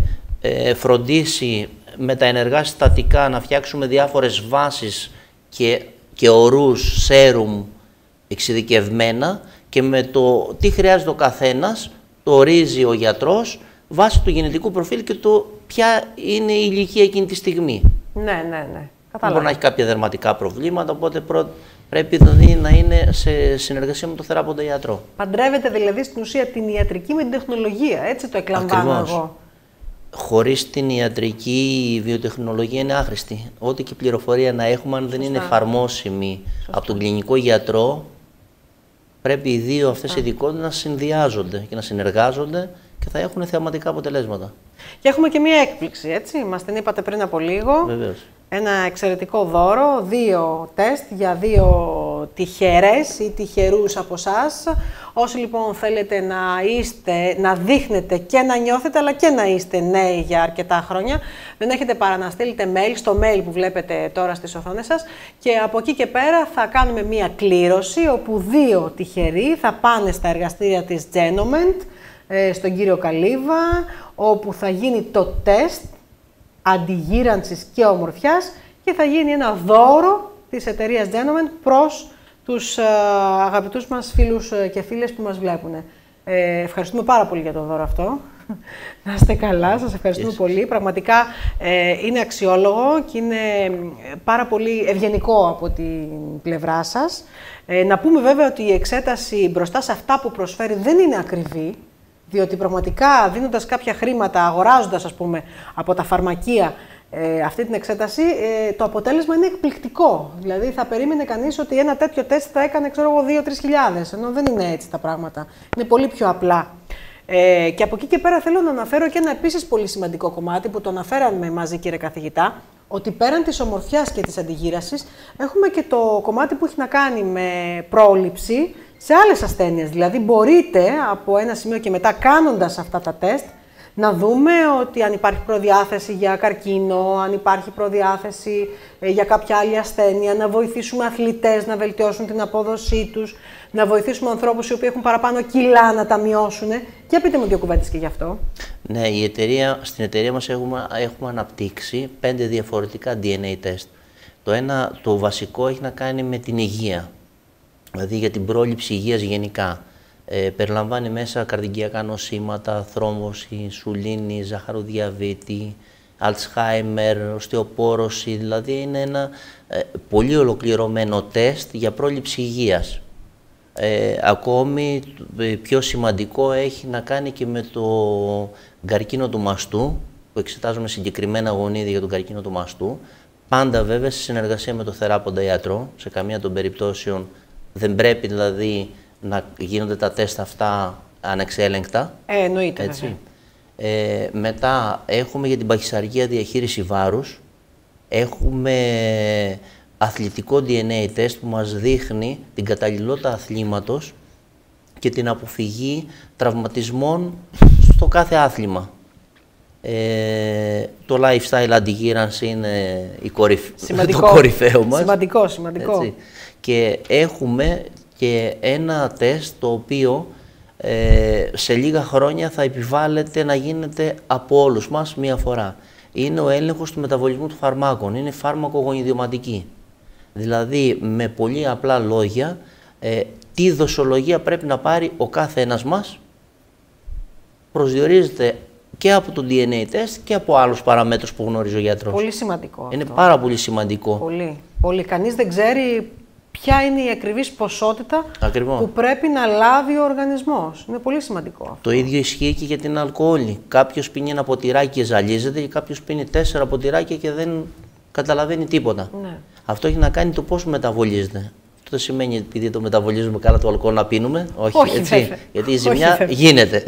φροντίσει με τα ενεργά συστατικά να φτιάξουμε διάφορες βάσεις και ορούς σέρουμ εξειδικευμένα και με το τι χρειάζεται ο καθένας το ορίζει ο γιατρός βάσει του γενετικού προφίλ και το ποια είναι η ηλικία εκείνη τη στιγμή. Ναι. Μπορεί να έχει κάποια δερματικά προβλήματα, οπότε πρέπει δηλαδή να είναι σε συνεργασία με τον θεράποντα ιατρό. Παντρεύεται δηλαδή στην ουσία την ιατρική με την τεχνολογία, έτσι το εκλαμβάνω εγώ. Χωρίς την ιατρική, η βιοτεχνολογία είναι άχρηστη. Ό,τι και πληροφορία να έχουμε, αν δεν είναι εφαρμόσιμη από τον κλινικό γιατρό, πρέπει οι δύο αυτές οι ειδικότητες να συνδυάζονται και να συνεργάζονται και θα έχουν θεαματικά αποτελέσματα. Και έχουμε και μία έκπληξη, έτσι, μας την είπατε πριν από λίγο. Βεβαίως. Ένα εξαιρετικό δώρο, 2 τεστ για 2 τυχερές ή τυχερούς από εσάς. Όσοι λοιπόν θέλετε να δείχνετε και να νιώθετε, αλλά και να είστε νέοι για αρκετά χρόνια, δεν έχετε παρά να στείλετε mail στο mail που βλέπετε τώρα στις οθόνες σας και από εκεί και πέρα θα κάνουμε μία κλήρωση όπου 2 τυχεροί θα πάνε στα εργαστήρια της Genoment, στον κύριο Καλύβα, όπου θα γίνει το τεστ αντιγύρανσης και ομορφιάς και θα γίνει ένα δώρο της εταιρείας Genoment προς τους αγαπητούς μας φίλους και φίλες που μας βλέπουν. Ευχαριστούμε πάρα πολύ για το δώρο αυτό. Να είστε καλά, σας ευχαριστούμε πολύ. Πραγματικά είναι αξιόλογο και είναι πάρα πολύ ευγενικό από την πλευρά σας. Να πούμε βέβαια ότι η εξέταση μπροστά σε αυτά που προσφέρει δεν είναι ακριβή, διότι πραγματικά δίνοντας κάποια χρήματα, αγοράζοντας ας πούμε από τα φαρμακεία αυτή την εξέταση, το αποτέλεσμα είναι εκπληκτικό. Δηλαδή θα περίμενε κανείς ότι ένα τέτοιο τεστ θα έκανε, ξέρω εγώ, 2-3 χιλιάδες, ενώ δεν είναι έτσι τα πράγματα. Είναι πολύ πιο απλά. Και από εκεί και πέρα θέλω να αναφέρω και ένα επίσης πολύ σημαντικό κομμάτι που το αναφέραμε μαζί, κύριε καθηγητά, ότι πέραν της ομορφιάς και της αντιγύρασης έχουμε και το κομμάτι που έχει να κάνει με πρόληψη σε άλλες ασθένειες. Δηλαδή μπορείτε από ένα σημείο και μετά, κάνοντας αυτά τα τεστ, να δούμε ότι αν υπάρχει προδιάθεση για καρκίνο, αν υπάρχει προδιάθεση για κάποια άλλη ασθένεια, να βοηθήσουμε αθλητές να βελτιώσουν την απόδοσή τους, να βοηθήσουμε ανθρώπους οι οποίοι έχουν παραπάνω κιλά να τα μειώσουν. Και πείτε μου 2 κουβέντες και γι' αυτό. Ναι, στην εταιρεία μας έχουμε αναπτύξει 5 διαφορετικά DNA τεστ. Το ένα, το βασικό, έχει να κάνει με την υγεία, δηλαδή για την πρόληψη υγείας γενικά. Περιλαμβάνει μέσα καρδιαγκιακά νοσήματα, θρόμβωση, ινσουλίνη, ζαχαροδιαβήτη, Αλτσχάιμερ, οστεοπόρωση, δηλαδή είναι ένα πολύ ολοκληρωμένο τεστ για πρόληψη υγείας. Ακόμη πιο σημαντικό έχει να κάνει και με το καρκίνο του μαστού, που εξετάζουμε συγκεκριμένα γονίδια για τον καρκίνο του μαστού, πάντα βέβαια σε συνεργασία με το θεράποντα ιατρό. Σε καμία των περιπτώσεων δεν πρέπει δηλαδή να γίνονται τα τεστ αυτά ανεξέλεγκτα. Εννοείται. Έτσι. Μετά έχουμε για την παχυσαργία διαχείριση βάρους. Έχουμε αθλητικό DNA τεστ που μας δείχνει την καταλληλότητα αθλήματος και την αποφυγή τραυματισμών στο κάθε άθλημα. Το lifestyle αντιγύρανση είναι το κορυφαίο μας. Σημαντικό. Έτσι. Και έχουμε και ένα τεστ το οποίο σε λίγα χρόνια θα επιβάλλεται να γίνεται από όλους μας μία φορά. Είναι ο έλεγχος του μεταβολισμού των φαρμάκων. Είναι φάρμακο-γονιδιωματική. Δηλαδή, με πολύ απλά λόγια, τι δοσολογία πρέπει να πάρει ο κάθε ένας μας προσδιορίζεται και από το DNA test και από άλλους παραμέτρους που γνωρίζει ο γιατρός. Πολύ σημαντικό. Είναι πάρα πολύ σημαντικό. Πολύ. Κανείς δεν ξέρει ποια είναι η ακριβής ποσότητα που πρέπει να λάβει ο οργανισμός. Είναι πολύ σημαντικό αυτό. Το ίδιο ισχύει και για την αλκοόλη. Κάποιος πίνει ένα ποτηράκι και ζαλίζεται και κάποιος πίνει 4 ποτηράκια και δεν καταλαβαίνει τίποτα. Ναι. Αυτό έχει να κάνει το πώς μεταβολίζεται. Αυτό δεν σημαίνει επειδή το μεταβολίζουμε καλά το αλκοόλ να πίνουμε. Όχι, έτσι. Γιατί η ζημιά γίνεται.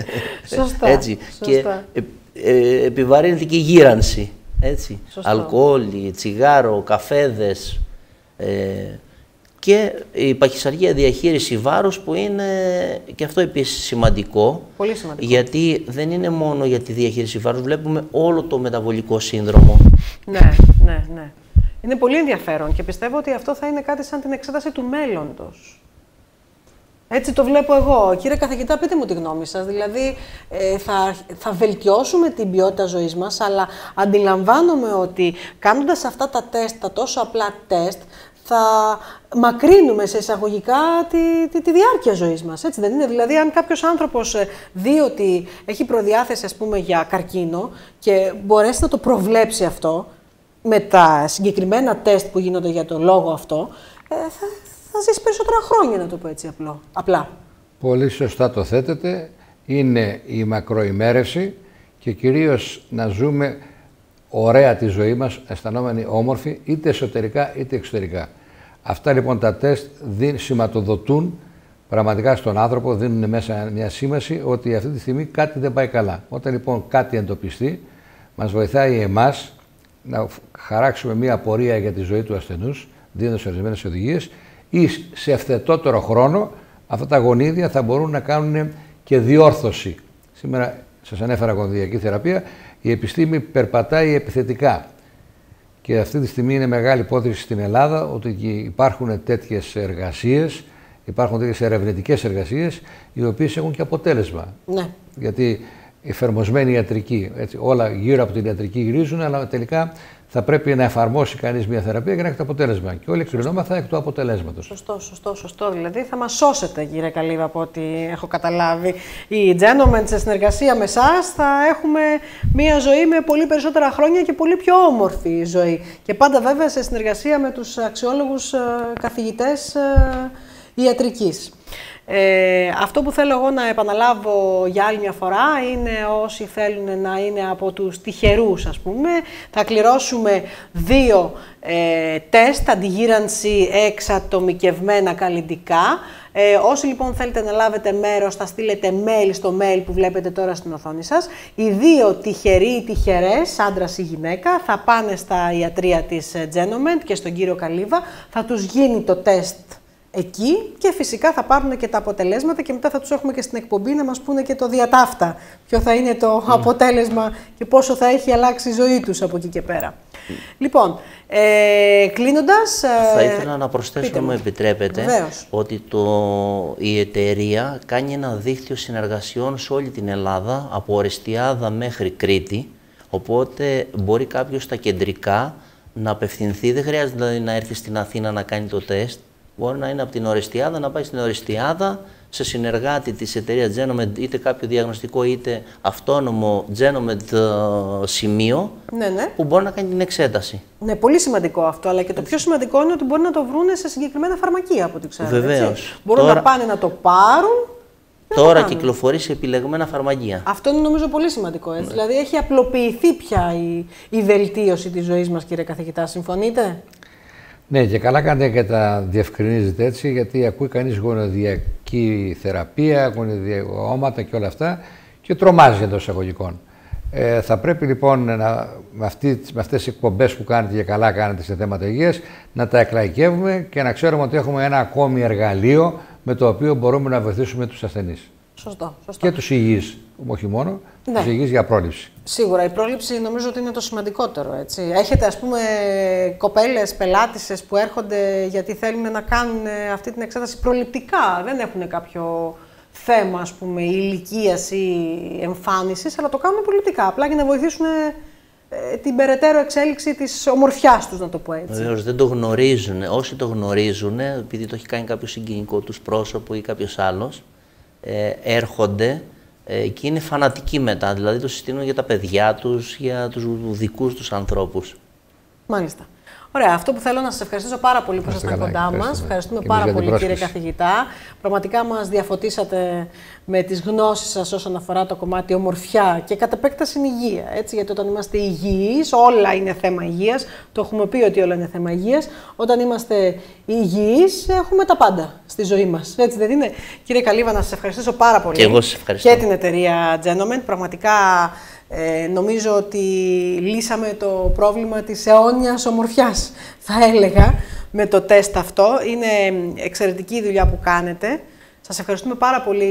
Σωστά. Έτσι. Σωστά. Και επιβαρύνεται και η γύρανση. Έτσι. Αλκοόλ, τσιγάρο, καφέδες. Και η παχυσαργία διαχείριση βάρους που είναι και αυτό επίσης σημαντικό. Πολύ σημαντικό. Γιατί δεν είναι μόνο για τη διαχείριση βάρους, βλέπουμε όλο το μεταβολικό σύνδρομο. Ναι. Είναι πολύ ενδιαφέρον και πιστεύω ότι αυτό θα είναι κάτι σαν την εξέταση του μέλλοντος. Έτσι το βλέπω εγώ. Κύριε καθηγητά, πείτε μου τη γνώμη σας. Δηλαδή, θα βελτιώσουμε την ποιότητα ζωής μας, αλλά αντιλαμβάνομαι ότι κάνοντας αυτά τα τεστ, τα τόσο απλά τεστ, θα μακρύνουμε σε εισαγωγικά τη διάρκεια ζωής μας, έτσι δεν είναι? Δηλαδή, αν κάποιος άνθρωπος δει ότι έχει προδιάθεση, ας πούμε, για καρκίνο και μπορέσει να το προβλέψει αυτό, με τα συγκεκριμένα τεστ που γίνονται για το λόγο αυτό, θα ζήσει περισσότερα χρόνια, να το πω έτσι απλά. Πολύ σωστά το θέτετε. Είναι η μακροημέρευση και κυρίως να ζούμε ωραία τη ζωή μας, αισθανόμενοι όμορφοι, είτε εσωτερικά είτε εξωτερικά. Αυτά λοιπόν τα τεστ σηματοδοτούν πραγματικά στον άνθρωπο, δίνουν μέσα μια σήμαση ότι αυτή τη στιγμή κάτι δεν πάει καλά. Όταν λοιπόν κάτι εντοπιστεί, μας βοηθάει εμάς να χαράξουμε μια πορεία για τη ζωή του ασθενούς, δίνοντας ορισμένες οδηγίες, ή σε ευθετότερο χρόνο αυτά τα γονίδια θα μπορούν να κάνουν και διόρθωση. Σήμερα σας ανέφερα γονιδιακή θεραπεία, η επιστήμη περπατάει επιθετικά. Και αυτή τη στιγμή είναι μεγάλη υπόθεση στην Ελλάδα ότι υπάρχουν τέτοιες εργασίες, υπάρχουν τέτοιες ερευνητικές εργασίες, οι οποίες έχουν και αποτέλεσμα. Ναι. Γιατί η εφαρμοσμένη ιατρική, έτσι, όλα γύρω από την ιατρική γυρίζουν, αλλά τελικά θα πρέπει να εφαρμόσει κανείς μια θεραπεία για να έχει το αποτέλεσμα. Και όλοι εκκρινόμαθα εκ του αποτελέσματος. Σωστό. Δηλαδή θα μας σώσετε, κύριε Καλύβα, από ό,τι έχω καταλάβει. Οι Genoment σε συνεργασία με εσάς θα έχουμε μια ζωή με πολύ περισσότερα χρόνια και πολύ πιο όμορφη ζωή. Και πάντα βέβαια σε συνεργασία με τους αξιόλογους καθηγητές ιατρικής. Αυτό που θέλω εγώ να επαναλάβω για άλλη μια φορά είναι όσοι θέλουν να είναι από τους τυχερούς, ας πούμε, θα κληρώσουμε 2 τεστ αντιγύρανση εξατομικευμένα καλλυντικά. Όσοι λοιπόν θέλετε να λάβετε μέρος, θα στείλετε mail στο mail που βλέπετε τώρα στην οθόνη σας. Οι 2 τυχεροί ή τυχερές, άντρας ή γυναίκα, θα πάνε στα ιατρεία της Genoment και στον κύριο Καλύβα, θα τους γίνει το τεστ εκεί και φυσικά θα πάρουν και τα αποτελέσματα και μετά θα τους έχουμε και στην εκπομπή να μας πούνε και το διατάφτα. Ποιο θα είναι το αποτέλεσμα και πόσο θα έχει αλλάξει η ζωή τους από εκεί και πέρα. Λοιπόν, κλείνοντας... Θα ήθελα να προσθέσω, αν μου επιτρέπετε, βεβαίως, ότι η εταιρεία κάνει ένα δίκτυο συνεργασιών σε όλη την Ελλάδα, από Ορεστιάδα μέχρι Κρήτη, οπότε μπορεί κάποιος στα κεντρικά να απευθυνθεί, δεν χρειάζεται δηλαδή να έρθει στην Αθήνα να κάνει το τεστ. Μπορεί να είναι από την Ορεστιάδα, να πάει στην Ορεστιάδα, σε συνεργάτη της εταιρείας Genomed, είτε κάποιο διαγνωστικό είτε αυτόνομο Genomed σημείο, που μπορεί να κάνει την εξέταση. Ναι, πολύ σημαντικό αυτό, αλλά και το πιο σημαντικό είναι ότι μπορεί να το βρουν σε συγκεκριμένα φαρμακεία, από ό,τι ξέρω. Βεβαίως. Μπορούν να πάνε να το πάρουν. Τώρα κυκλοφορεί σε επιλεγμένα φαρμακεία. Αυτό είναι νομίζω πολύ σημαντικό. Έτσι. Ναι. Δηλαδή έχει απλοποιηθεί πια η βελτίωση της ζωής μας, κύριε καθηγητά. Συμφωνείτε? Ναι, και καλά κάνετε και τα διευκρινίζετε έτσι, γιατί ακούει κανείς γονιδιακή θεραπεία, γονιδιακόματα και όλα αυτά και τρομάζει εντός εισαγωγικών. Θα πρέπει λοιπόν με αυτές τις εκπομπές που κάνετε και καλά κάνετε σε θέματα υγείας να τα εκλαϊκεύουμε και να ξέρουμε ότι έχουμε ένα ακόμη εργαλείο με το οποίο μπορούμε να βοηθήσουμε τους ασθενείς. Σωστό. Και τους υγιείς, όχι μόνο, ναι, τους υγιείς για πρόληψη. Σίγουρα, η πρόληψη νομίζω ότι είναι το σημαντικότερο, έτσι. Έχετε ας πούμε κοπέλες, πελάτισσες που έρχονται γιατί θέλουν να κάνουν αυτή την εξέταση προληπτικά, δεν έχουν κάποιο θέμα ας πούμε ηλικίας ή εμφάνισης, αλλά το κάνουν προληπτικά, απλά για να βοηθήσουν την περαιτέρω εξέλιξη της ομορφιάς τους, να το πω έτσι. Βεβαίως, δεν το γνωρίζουν. Όσοι το γνωρίζουν, επειδή το έχει κάνει κάποιο συγκινικό τους πρόσωπο ή κάποιος άλλος, έρχονται και είναι φανατικοί μετά, δηλαδή το συστήνουν για τα παιδιά τους, για τους δικούς τους ανθρώπους. Μάλιστα. Ωραία, αυτό που θέλω να σας ευχαριστήσω πάρα πολύ που ήσασταν κοντά μας. Ευχαριστούμε πάρα πολύ, κύριε καθηγητά. Πραγματικά μας διαφωτίσατε με τις γνώσεις σας όσον αφορά το κομμάτι ομορφιά και κατ' επέκταση υγεία. Έτσι, γιατί όταν είμαστε υγιείς, όλα είναι θέμα υγείας. Το έχουμε πει ότι όλα είναι θέμα υγείας. Όταν είμαστε υγιείς, έχουμε τα πάντα στη ζωή μας. Έτσι δεν είναι? Κύριε Καλύβα, να σας ευχαριστήσω πάρα πολύ. Και εγώ σας ευχαριστώ. Και την εταιρεία Genomed. Πραγματικά νομίζω ότι λύσαμε το πρόβλημα της αιώνιας ομορφιάς, θα έλεγα, με το τεστ αυτό. Είναι εξαιρετική η δουλειά που κάνετε. Σας ευχαριστούμε πάρα πολύ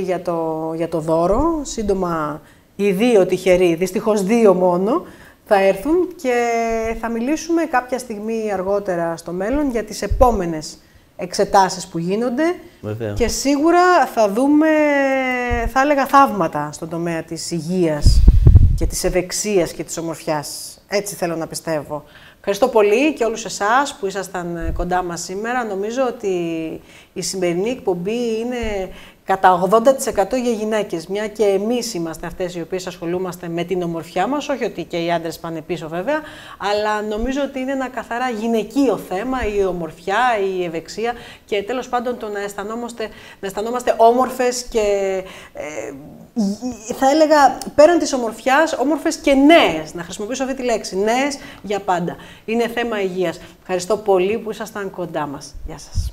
για το δώρο. Σύντομα οι 2 τυχεροί, δυστυχώς 2 μόνο, θα έρθουν και θα μιλήσουμε κάποια στιγμή αργότερα στο μέλλον για τις επόμενες εξετάσεις που γίνονται. Βεβαίως. Και σίγουρα θα δούμε, θα έλεγα, θαύματα στον τομέα της υγείας και της ευεξίας και της ομορφιάς. Έτσι θέλω να πιστεύω. Ευχαριστώ πολύ και όλους εσάς που ήσασταν κοντά μας σήμερα. Νομίζω ότι η σημερινή εκπομπή είναι κατά 80% για γυναίκες, μια και εμείς είμαστε αυτές οι οποίες ασχολούμαστε με την ομορφιά μας, όχι ότι και οι άντρες πάνε πίσω βέβαια, αλλά νομίζω ότι είναι ένα καθαρά γυναικείο θέμα, η ομορφιά, η ευεξία και τέλος πάντων το να αισθανόμαστε όμορφες και θα έλεγα πέραν της ομορφιάς, όμορφες και νέες, να χρησιμοποιήσω αυτή τη λέξη, νέες για πάντα. Είναι θέμα υγείας. Ευχαριστώ πολύ που ήσασταν κοντά μας. Γεια σας.